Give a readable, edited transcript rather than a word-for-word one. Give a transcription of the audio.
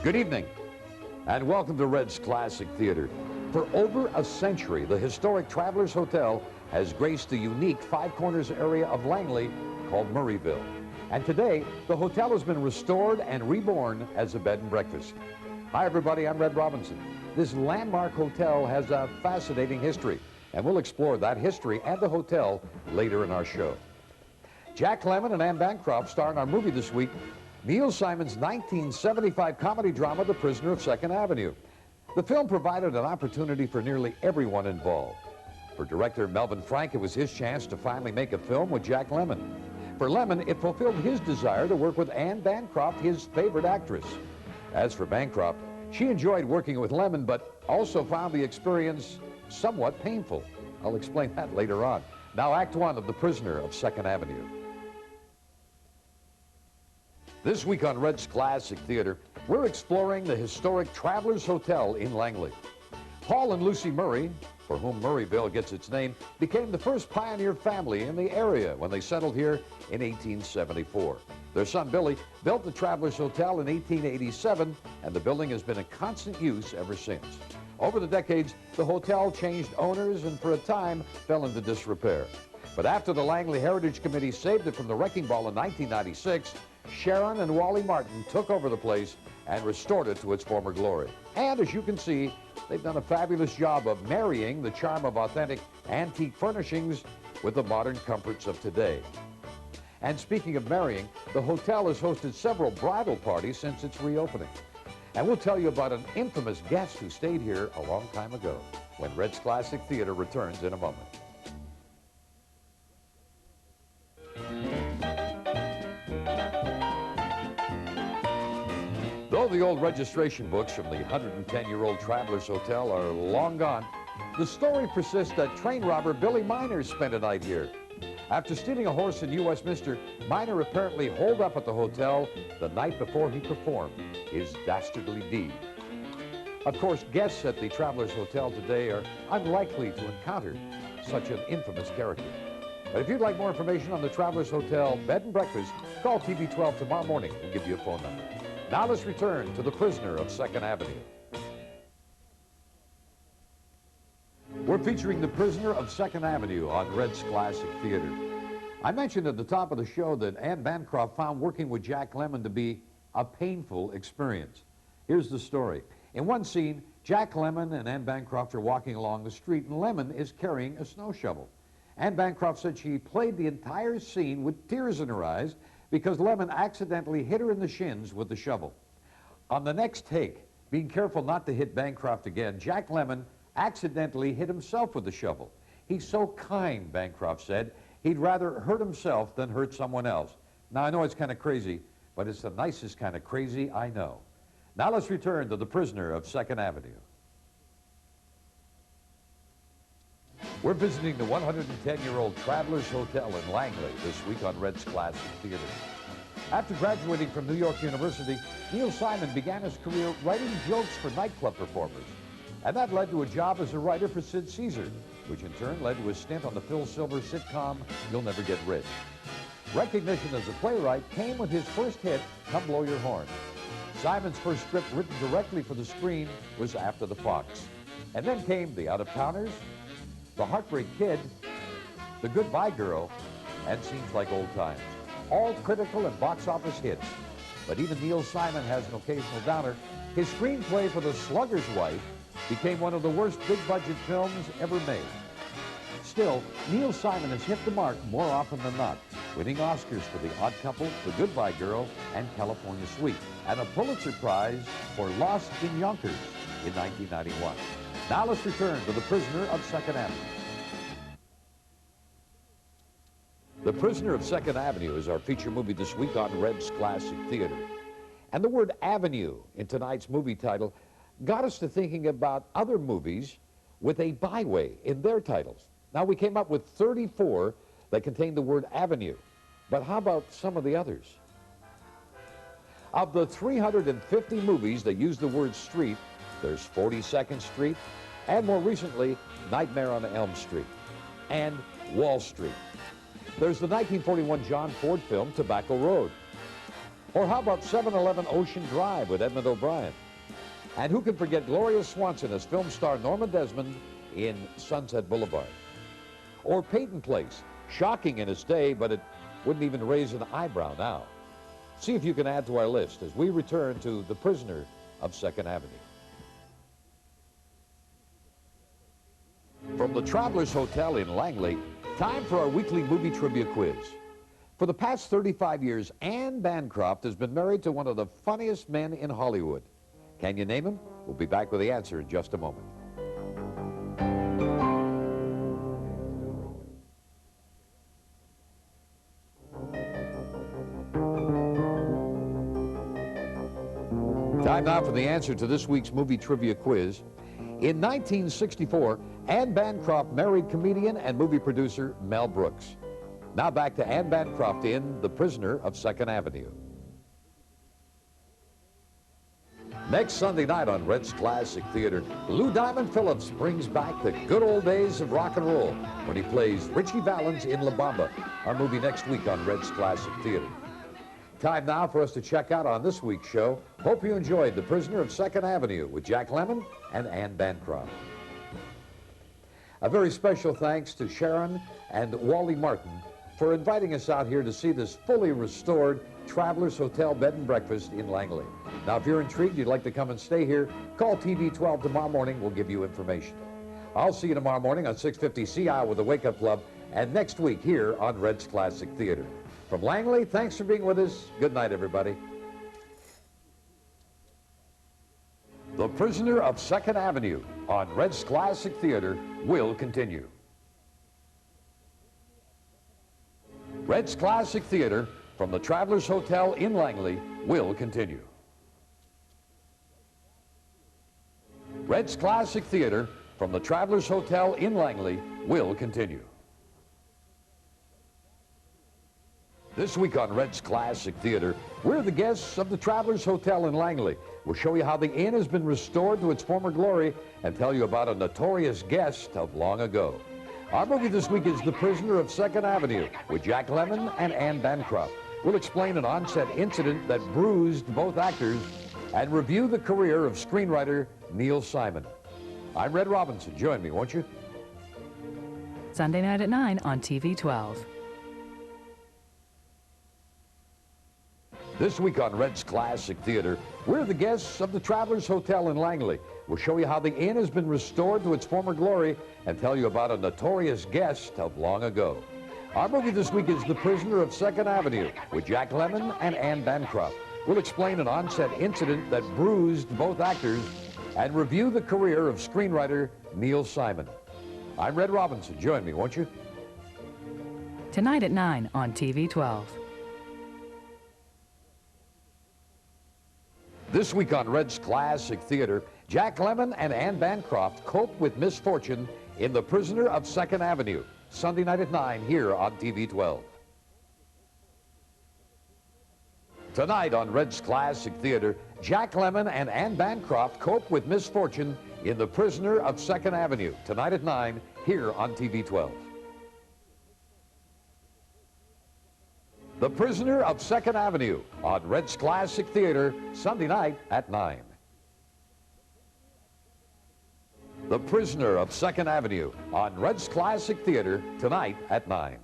Good evening, and welcome to Red's Classic Theater. For over a century, the historic Travelers Hotel has graced the unique Five Corners area of Langley called Murrayville. And today, the hotel has been restored and reborn as a bed and breakfast. Hi, everybody, I'm Red Robinson. This landmark hotel has a fascinating history, and we'll explore that history and the hotel later in our show. Jack Lemmon and Anne Bancroft star in our movie this week, Neil Simon's 1975 comedy drama, The Prisoner of 2nd Avenue. The film provided an opportunity for nearly everyone involved. For director Melvin Frank, it was his chance to finally make a film with Jack Lemmon. For Lemmon, it fulfilled his desire to work with Anne Bancroft, his favorite actress. As for Bancroft, she enjoyed working with Lemmon, but also found the experience somewhat painful. I'll explain that later on. Now, Act One of The Prisoner of 2nd Avenue. This week on Red's Classic Theater, we're exploring the historic Travelers Hotel in Langley. Paul and Lucy Murray, for whom Murrayville gets its name, became the first pioneer family in the area when they settled here in 1874. Their son Billy built the Travelers Hotel in 1887, and the building has been in constant use ever since. Over the decades, the hotel changed owners and for a time fell into disrepair. But after the Langley Heritage Committee saved it from the wrecking ball in 1996, Sharon and Wally Martin took over the place and restored it to its former glory. And as you can see, they've done a fabulous job of marrying the charm of authentic antique furnishings with the modern comforts of today. And speaking of marrying, the hotel has hosted several bridal parties since its reopening. And we'll tell you about an infamous guest who stayed here a long time ago when Red's Classic Theater returns in a moment. Though the old registration books from the 110-year-old Travelers Hotel are long gone, the story persists that train robber Billy Miner spent a night here. After stealing a horse in New Westminster, Miner apparently holed up at the hotel the night before he performed his dastardly deed. Of course, guests at the Travelers Hotel today are unlikely to encounter such an infamous character. But if you'd like more information on the Travelers Hotel bed and breakfast, call TV 12 tomorrow morning. We'll give you a phone number. Now let's return to The Prisoner of 2nd Avenue. We're featuring The Prisoner of 2nd Avenue on Red's Classic Theater. I mentioned at the top of the show that Anne Bancroft found working with Jack Lemmon to be a painful experience. Here's the story. In one scene, Jack Lemmon and Anne Bancroft are walking along the street, and Lemmon is carrying a snow shovel. Anne Bancroft said she played the entire scene with tears in her eyes because Lemmon accidentally hit her in the shins with the shovel. On the next take, being careful not to hit Bancroft again, Jack Lemmon accidentally hit himself with the shovel. He's so kind, Bancroft said, he'd rather hurt himself than hurt someone else. Now, I know it's kind of crazy, but it's the nicest kind of crazy I know. Now let's return to The Prisoner of 2nd Avenue. We're visiting the 110-year-old Travelers Hotel in Langley this week on Red's Classic Theater. After graduating from New York University, Neil Simon began his career writing jokes for nightclub performers. And that led to a job as a writer for Sid Caesar, which in turn led to a stint on the Phil Silvers sitcom, You'll Never Get Rich. Recognition as a playwright came with his first hit, Come Blow Your Horn. Simon's first script written directly for the screen was After the Fox. And then came The Out-of-Towners, The Heartbreak Kid, The Goodbye Girl, and Seems Like Old Times. All critical and box office hits. But even Neil Simon has an occasional downer. His screenplay for The Slugger's Wife became one of the worst big-budget films ever made. Still, Neil Simon has hit the mark more often than not, winning Oscars for The Odd Couple, The Goodbye Girl, and California Suite, and a Pulitzer Prize for Lost in Yonkers in 1991. Now let's return to The Prisoner of 2nd Avenue. The Prisoner of 2nd Avenue is our feature movie this week on Red's Classic Theater. And the word avenue in tonight's movie title got us to thinking about other movies with a byway in their titles. Now, we came up with 34 that contained the word avenue, but how about some of the others? Of the 350 movies that use the word street, there's 42nd Street, and more recently, Nightmare on Elm Street, and Wall Street. There's the 1941 John Ford film, Tobacco Road. Or how about 711 Ocean Drive with Edmund O'Brien? And who can forget Gloria Swanson as film star Norma Desmond in Sunset Boulevard? Or Peyton Place, shocking in its day, but it wouldn't even raise an eyebrow now. See if you can add to our list as we return to The Prisoner of Second Avenue. From the Travelers Hotel in Langley, time for our weekly movie trivia quiz. For the past 35 years, Anne Bancroft has been married to one of the funniest men in Hollywood. Can you name him? We'll be back with the answer in just a moment. Time now for the answer to this week's movie trivia quiz. In 1964, Anne Bancroft married comedian and movie producer Mel Brooks. Now back to Anne Bancroft in The Prisoner of Second Avenue. Next Sunday night on Red's Classic Theater, Lou Diamond Phillips brings back the good old days of rock and roll when he plays Richie Valens in La Bamba, our movie next week on Red's Classic Theater. Time now for us to check out on this week's show. Hope you enjoyed The Prisoner of Second Avenue with Jack Lemmon and Anne Bancroft. A very special thanks to Sharon and Wally Martin for inviting us out here to see this fully restored Travelers Hotel Bed and Breakfast in Langley. Now, if you're intrigued, you'd like to come and stay here, call TV 12 tomorrow morning. We'll give you information. I'll see you tomorrow morning on 650 CI with the Wake Up Club, and next week here on Red's Classic Theater. From Langley, thanks for being with us. Good night, everybody. The Prisoner of Second Avenue on Red's Classic Theater will continue. Red's Classic Theater from the Travelers Hotel in Langley will continue. Red's Classic Theater from the Travelers Hotel in Langley will continue. This week on Red's Classic Theater, we're the guests of the Travelers Hotel in Langley. We'll show you how the inn has been restored to its former glory and tell you about a notorious guest of long ago. Our movie this week is The Prisoner of Second Avenue with Jack Lemmon and Anne Bancroft. We'll explain an on-set incident that bruised both actors and review the career of screenwriter Neil Simon. I'm Red Robinson. Join me, won't you? Sunday night at 9 on TV 12. This week on Red's Classic Theater, we're the guests of the Travelers Hotel in Langley. We'll show you how the inn has been restored to its former glory and tell you about a notorious guest of long ago. Our movie this week is The Prisoner of Second Avenue with Jack Lemmon and Anne Bancroft. We'll explain an on-set incident that bruised both actors and review the career of screenwriter Neil Simon. I'm Red Robinson. Join me, won't you? Tonight at 9 on TV 12. This week on Red's Classic Theater, Jack Lemmon and Anne Bancroft cope with misfortune in The Prisoner of Second Avenue, Sunday night at 9 here on TV 12. Tonight on Red's Classic Theater, Jack Lemmon and Anne Bancroft cope with misfortune in The Prisoner of Second Avenue, tonight at 9 here on TV 12. The Prisoner of Second Avenue on Red's Classic Theater, Sunday night at 9. The Prisoner of Second Avenue on Red's Classic Theater, tonight at 9.